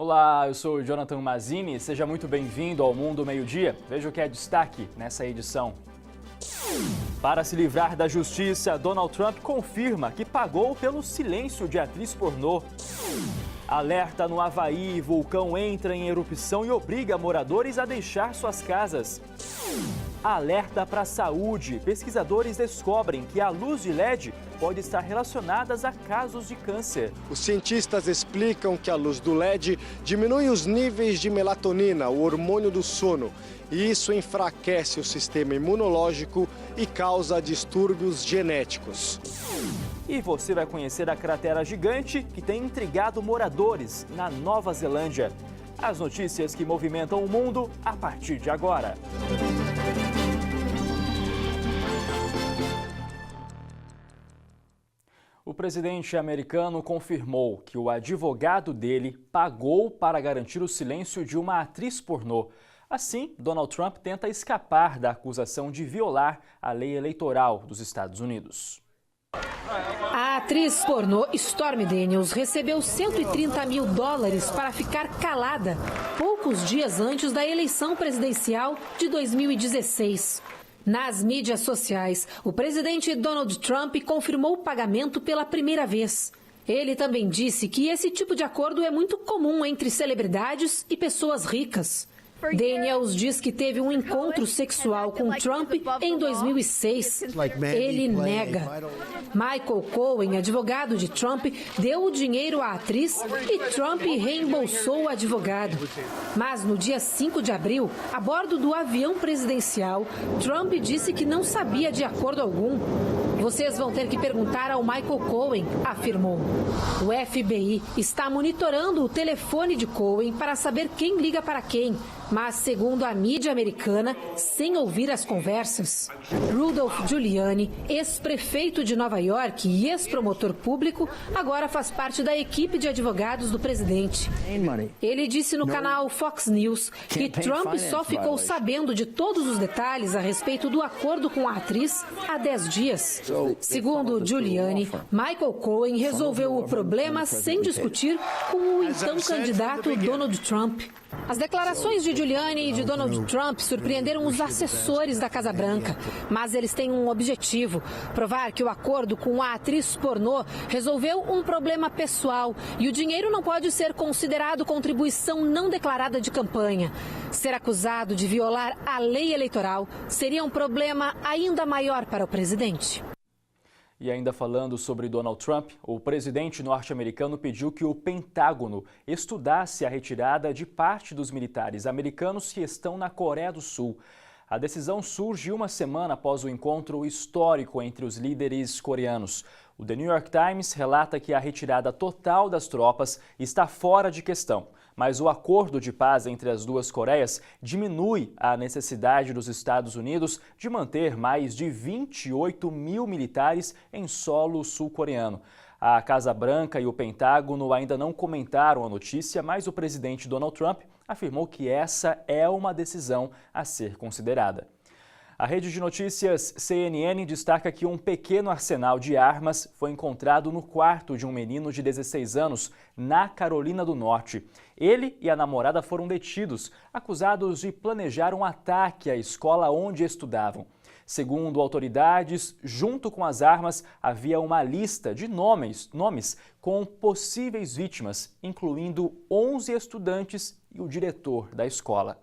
Olá, eu sou o Jonathan Mazini, seja muito bem-vindo ao Mundo Meio-Dia. Veja o que é destaque nessa edição. Para se livrar da justiça, Donald Trump confirma que pagou pelo silêncio de atriz pornô. Alerta no Havaí, vulcão entra em erupção e obriga moradores a deixar suas casas. Alerta para a saúde, pesquisadores descobrem que a luz de LED pode estar relacionada a casos de câncer. Os cientistas explicam que a luz do LED diminui os níveis de melatonina, o hormônio do sono, e isso enfraquece o sistema imunológico e causa distúrbios genéticos. E você vai conhecer a cratera gigante que tem intrigado moradores na Nova Zelândia. As notícias que movimentam o mundo a partir de agora. O presidente americano confirmou que o advogado dele pagou para garantir o silêncio de uma atriz pornô. Assim, Donald Trump tenta escapar da acusação de violar a lei eleitoral dos Estados Unidos. A atriz pornô Stormy Daniels recebeu $130 mil para ficar calada poucos dias antes da eleição presidencial de 2016. Nas mídias sociais, o presidente Donald Trump confirmou o pagamento pela primeira vez. Ele também disse que esse tipo de acordo é muito comum entre celebridades e pessoas ricas. Daniels diz que teve um encontro sexual com Trump em 2006. Ele nega. Michael Cohen, advogado de Trump, deu o dinheiro à atriz e Trump reembolsou o advogado. Mas no dia 5 de abril, a bordo do avião presidencial, Trump disse que não sabia de acordo algum. Vocês vão ter que perguntar ao Michael Cohen, afirmou. O FBI está monitorando o telefone de Cohen para saber quem liga para quem, mas segundo a mídia americana, sem ouvir as conversas. Rudolph Giuliani, ex-prefeito de Nova York e ex-promotor público, agora faz parte da equipe de advogados do presidente. Ele disse no canal Fox News que Trump só ficou sabendo de todos os detalhes a respeito do acordo com a atriz há 10 dias. Segundo Giuliani, Michael Cohen resolveu o problema sem discutir com o então candidato Donald Trump. As declarações de Giuliani e de Donald Trump surpreenderam os assessores da Casa Branca, mas eles têm um objetivo: provar que o acordo com a atriz pornô resolveu um problema pessoal e o dinheiro não pode ser considerado contribuição não declarada de campanha. Ser acusado de violar a lei eleitoral seria um problema ainda maior para o presidente. E ainda falando sobre Donald Trump, o presidente norte-americano pediu que o Pentágono estudasse a retirada de parte dos militares americanos que estão na Coreia do Sul. A decisão surge uma semana após o encontro histórico entre os líderes coreanos. O The New York Times relata que a retirada total das tropas está fora de questão, mas o acordo de paz entre as duas Coreias diminui a necessidade dos Estados Unidos de manter mais de 28 mil militares em solo sul-coreano. A Casa Branca e o Pentágono ainda não comentaram a notícia, mas o presidente Donald Trump afirmou que essa é uma decisão a ser considerada. A rede de notícias CNN destaca que um pequeno arsenal de armas foi encontrado no quarto de um menino de 16 anos, na Carolina do Norte. Ele e a namorada foram detidos, acusados de planejar um ataque à escola onde estudavam. Segundo autoridades, junto com as armas, havia uma lista de nomes com possíveis vítimas, incluindo 11 estudantes e o diretor da escola.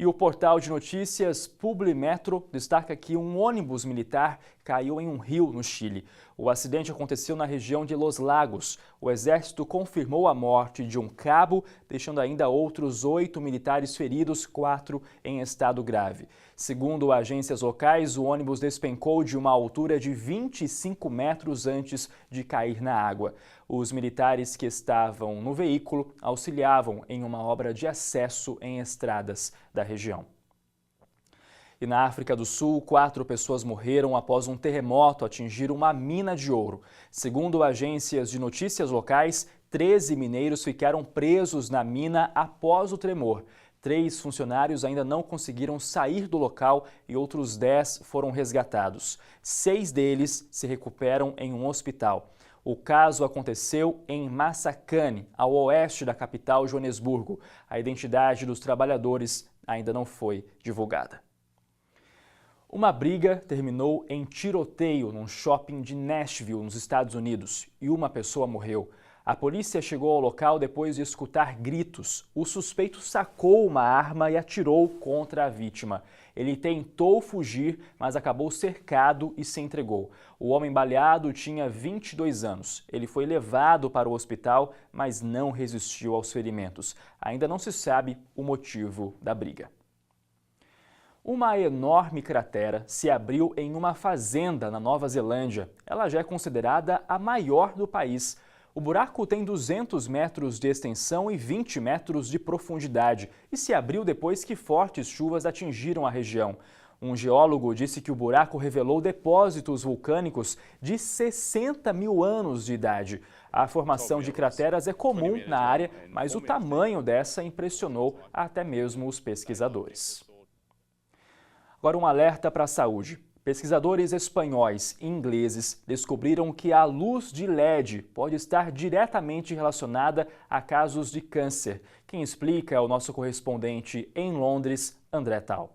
E o portal de notícias Publimetro destaca que um ônibus militar caiu em um rio no Chile. O acidente aconteceu na região de Los Lagos. O exército confirmou a morte de um cabo, deixando ainda outros 8 militares feridos, 4 em estado grave. Segundo agências locais, o ônibus despencou de uma altura de 25 metros antes de cair na água. Os militares que estavam no veículo auxiliavam em uma obra de acesso em estradas da região. E na África do Sul, 4 pessoas morreram após um terremoto atingir uma mina de ouro. Segundo agências de notícias locais, 13 mineiros ficaram presos na mina após o tremor. 3 funcionários ainda não conseguiram sair do local e outros 10 foram resgatados. 6 deles se recuperam em um hospital. O caso aconteceu em Massakane, ao oeste da capital Joanesburgo. A identidade dos trabalhadores ainda não foi divulgada. Uma briga terminou em tiroteio num shopping de Nashville, nos Estados Unidos, e uma pessoa morreu. A polícia chegou ao local depois de escutar gritos. O suspeito sacou uma arma e atirou contra a vítima. Ele tentou fugir, mas acabou cercado e se entregou. O homem baleado tinha 22 anos. Ele foi levado para o hospital, mas não resistiu aos ferimentos. Ainda não se sabe o motivo da briga. Uma enorme cratera se abriu em uma fazenda na Nova Zelândia. Ela já é considerada a maior do país. O buraco tem 200 metros de extensão e 20 metros de profundidade e se abriu depois que fortes chuvas atingiram a região. Um geólogo disse que o buraco revelou depósitos vulcânicos de 60 mil anos de idade. A formação de crateras é comum na área, mas o tamanho dessa impressionou até mesmo os pesquisadores. Agora um alerta para a saúde. Pesquisadores espanhóis e ingleses descobriram que a luz de LED pode estar diretamente relacionada a casos de câncer. Quem explica é o nosso correspondente em Londres, André Tal.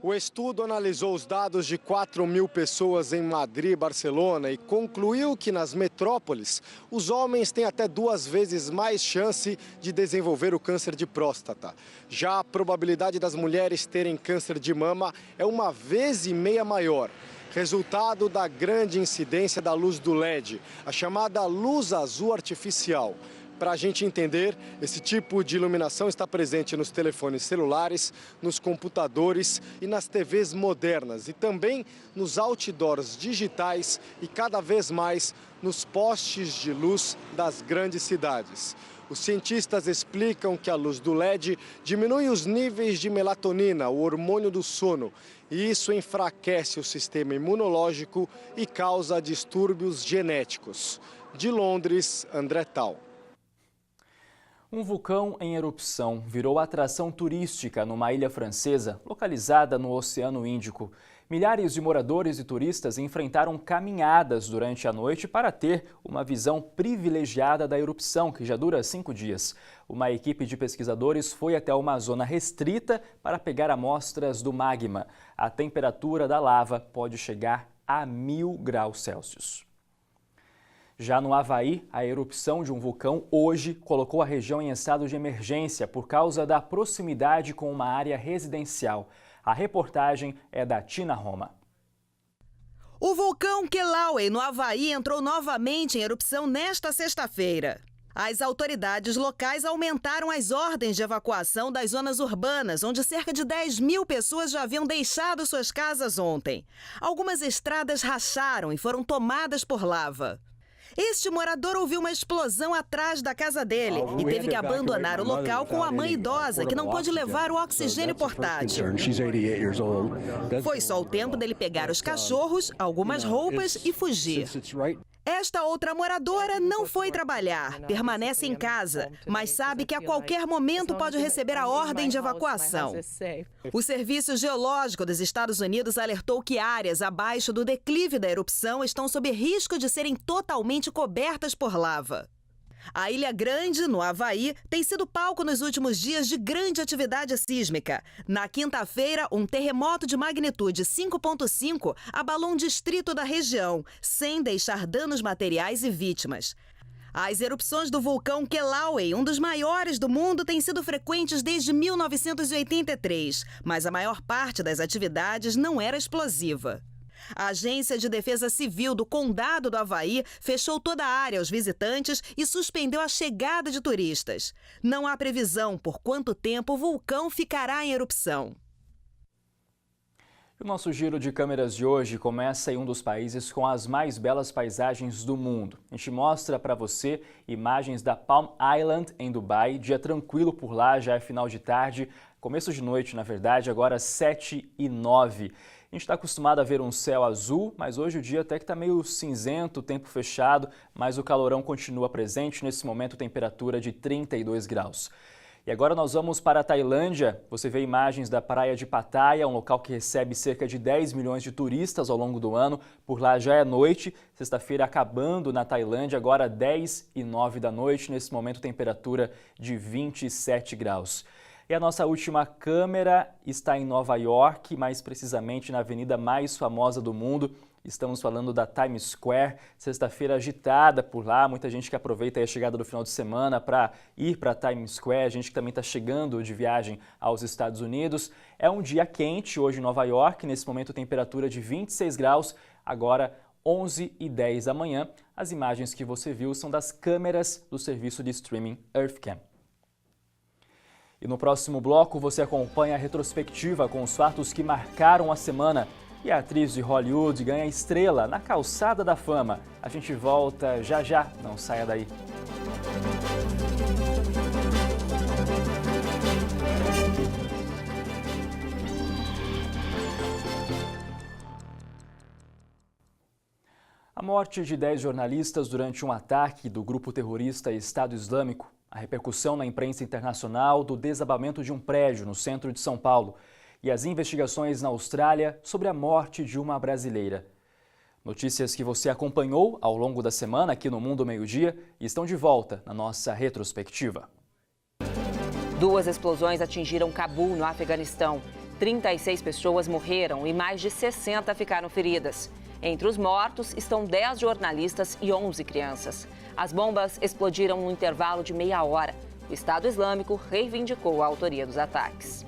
O estudo analisou os dados de 4.000 pessoas em Madrid e Barcelona e concluiu que nas metrópoles os homens têm até 2 vezes mais chance de desenvolver o câncer de próstata. Já a probabilidade das mulheres terem câncer de mama é 1,5 vezes maior. Resultado da grande incidência da luz do LED, a chamada luz azul artificial. Para a gente entender, esse tipo de iluminação está presente nos telefones celulares, nos computadores e nas TVs modernas e também nos outdoors digitais e cada vez mais nos postes de luz das grandes cidades. Os cientistas explicam que a luz do LED diminui os níveis de melatonina, o hormônio do sono, e isso enfraquece o sistema imunológico e causa distúrbios genéticos. De Londres, André Tal. Um vulcão em erupção virou atração turística numa ilha francesa localizada no Oceano Índico. Milhares de moradores e turistas enfrentaram caminhadas durante a noite para ter uma visão privilegiada da erupção, que já dura 5 dias. Uma equipe de pesquisadores foi até uma zona restrita para pegar amostras do magma. A temperatura da lava pode chegar a 1000 graus Celsius. Já no Havaí, a erupção de um vulcão hoje colocou a região em estado de emergência por causa da proximidade com uma área residencial. A reportagem é da Tina Roma. O vulcão Kilauea, no Havaí, entrou novamente em erupção nesta sexta-feira. As autoridades locais aumentaram as ordens de evacuação das zonas urbanas, onde cerca de 10.000 pessoas já haviam deixado suas casas ontem. Algumas estradas racharam e foram tomadas por lava. Este morador ouviu uma explosão atrás da casa dele e teve que abandonar o local com a mãe idosa, que não pôde levar o oxigênio portátil. Foi só o tempo dele pegar os cachorros, algumas roupas e fugir. Esta outra moradora não foi trabalhar, permanece em casa, mas sabe que a qualquer momento pode receber a ordem de evacuação. O Serviço Geológico dos Estados Unidos alertou que áreas abaixo do declive da erupção estão sob risco de serem totalmente cobertas por lava. A Ilha Grande, no Havaí, tem sido palco nos últimos dias de grande atividade sísmica. Na quinta-feira, um terremoto de magnitude 5,5 abalou um distrito da região, sem deixar danos materiais e vítimas. As erupções do vulcão Kilauea, um dos maiores do mundo, têm sido frequentes desde 1983, mas a maior parte das atividades não era explosiva. A Agência de Defesa Civil do Condado do Havaí fechou toda a área aos visitantes e suspendeu a chegada de turistas. Não há previsão por quanto tempo o vulcão ficará em erupção. O nosso giro de câmeras de hoje começa em um dos países com as mais belas paisagens do mundo. A gente mostra para você imagens da Palm Island, em Dubai. Dia tranquilo por lá, já é final de tarde, começo de noite, na verdade, agora 7h09. A gente está acostumado a ver um céu azul, mas hoje o dia até que está meio cinzento, tempo fechado, mas o calorão continua presente. Nesse momento, temperatura de 32 graus. E agora nós vamos para a Tailândia. Você vê imagens da praia de Pattaya, um local que recebe cerca de 10 milhões de turistas ao longo do ano. Por lá já é noite, sexta-feira acabando na Tailândia, agora 10h09 da noite. Nesse momento, temperatura de 27 graus. E a nossa última câmera está em Nova York, mais precisamente na avenida mais famosa do mundo. Estamos falando da Times Square, sexta-feira agitada por lá, muita gente que aproveita a chegada do final de semana para ir para Times Square, gente que também está chegando de viagem aos Estados Unidos. É um dia quente hoje em Nova York, nesse momento temperatura de 26 graus, agora 11h10 da manhã. As imagens que você viu são das câmeras do serviço de streaming Earthcam. E no próximo bloco você acompanha a retrospectiva com os fatos que marcaram a semana. E a atriz de Hollywood ganha estrela na calçada da fama. A gente volta já já, não saia daí. A morte de 10 jornalistas durante um ataque do grupo terrorista Estado Islâmico. A repercussão na imprensa internacional do desabamento de um prédio no centro de São Paulo. E as investigações na Austrália sobre a morte de uma brasileira. Notícias que você acompanhou ao longo da semana aqui no Mundo Meio-Dia estão de volta na nossa retrospectiva. 2 explosões atingiram Cabul, no Afeganistão. 36 pessoas morreram e mais de 60 ficaram feridas. Entre os mortos estão 10 jornalistas e 11 crianças. As bombas explodiram no intervalo de meia hora. O Estado Islâmico reivindicou a autoria dos ataques.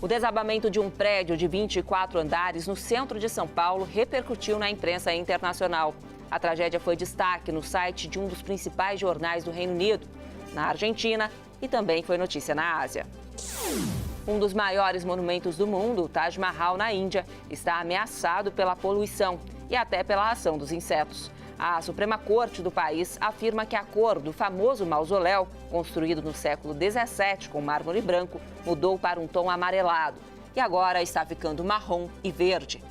O desabamento de um prédio de 24 andares no centro de São Paulo repercutiu na imprensa internacional. A tragédia foi destaque no site de um dos principais jornais do Reino Unido, na Argentina e também foi notícia na Ásia. Um dos maiores monumentos do mundo, o Taj Mahal, na Índia, está ameaçado pela poluição e até pela ação dos insetos. A Suprema Corte do país afirma que a cor do famoso mausoléu, construído no século XVII com mármore branco, mudou para um tom amarelado e agora está ficando marrom e verde.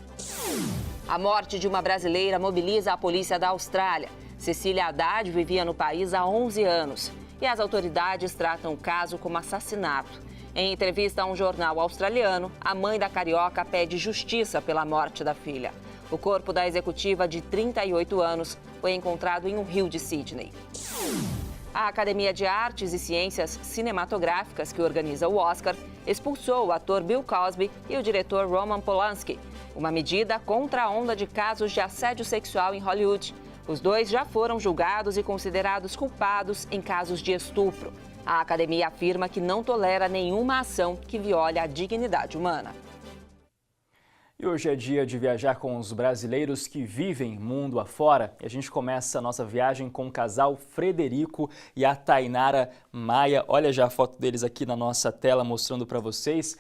A morte de uma brasileira mobiliza a polícia da Austrália. Cecília Haddad vivia no país há 11 anos e as autoridades tratam o caso como assassinato. Em entrevista a um jornal australiano, a mãe da carioca pede justiça pela morte da filha. O corpo da executiva de 38 anos foi encontrado em um rio de Sydney. A Academia de Artes e Ciências Cinematográficas, que organiza o Oscar, expulsou o ator Bill Cosby e o diretor Roman Polanski, uma medida contra a onda de casos de assédio sexual em Hollywood. Os dois já foram julgados e considerados culpados em casos de estupro. A academia afirma que não tolera nenhuma ação que viole a dignidade humana. E hoje é dia de viajar com os brasileiros que vivem mundo afora. E a gente começa a nossa viagem com o casal Frederico e a Tainara Maia. Olha já a foto deles aqui na nossa tela mostrando para vocês.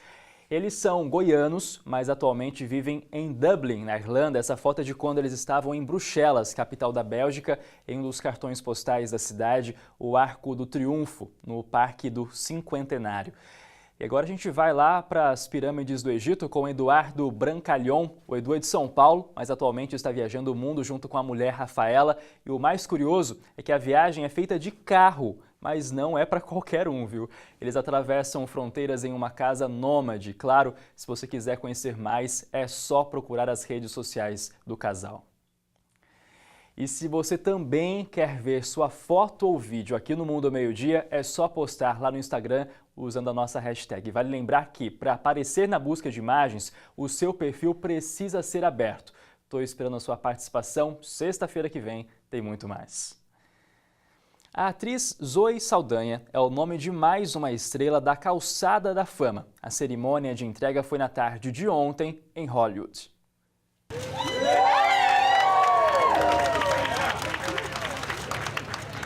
Eles são goianos, mas atualmente vivem em Dublin, na Irlanda. Essa foto é de quando eles estavam em Bruxelas, capital da Bélgica, em um dos cartões postais da cidade, o Arco do Triunfo, no Parque do Cinquentenário. E agora a gente vai lá para as pirâmides do Egito com o Eduardo Brancalhon. O Edu é de São Paulo, mas atualmente está viajando o mundo junto com a mulher Rafaela. E o mais curioso é que a viagem é feita de carro, mas não é para qualquer um, viu? Eles atravessam fronteiras em uma casa nômade. Claro, se você quiser conhecer mais, é só procurar as redes sociais do casal. E se você também quer ver sua foto ou vídeo aqui no Mundo ao Meio-Dia, é só postar lá no Instagram usando a nossa hashtag. Vale lembrar que, para aparecer na busca de imagens, o seu perfil precisa ser aberto. Estou esperando a sua participação. Sexta-feira que vem tem muito mais. A atriz Zoe Saldanha é o nome de mais uma estrela da Calçada da Fama. A cerimônia de entrega foi na tarde de ontem em Hollywood.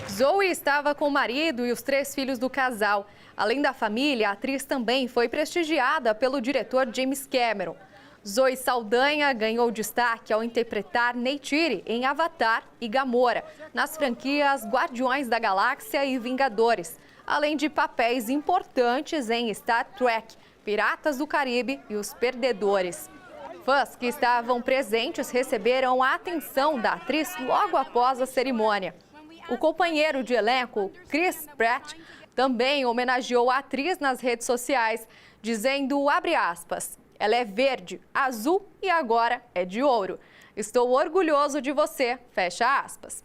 Zoe estava com o marido e os 3 filhos do casal. Além da família, a atriz também foi prestigiada pelo diretor James Cameron. Zoe Saldanha ganhou destaque ao interpretar Neytiri em Avatar e Gamora, nas franquias Guardiões da Galáxia e Vingadores, além de papéis importantes em Star Trek, Piratas do Caribe e Os Perdedores. Fãs que estavam presentes receberam a atenção da atriz logo após a cerimônia. O companheiro de elenco, Chris Pratt, também homenageou a atriz nas redes sociais, dizendo, abre aspas, ela é verde, azul e agora é de ouro. Estou orgulhoso de você, fecha aspas.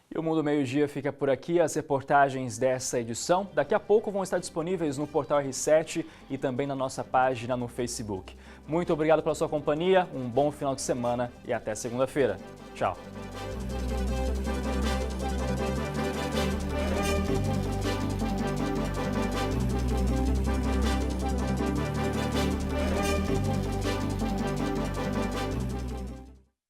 E o Mundo Meio-Dia fica por aqui. As reportagens dessa edição daqui a pouco vão estar disponíveis no portal R7 e também na nossa página no Facebook. Muito obrigado pela sua companhia, um bom final de semana e até segunda-feira. Tchau.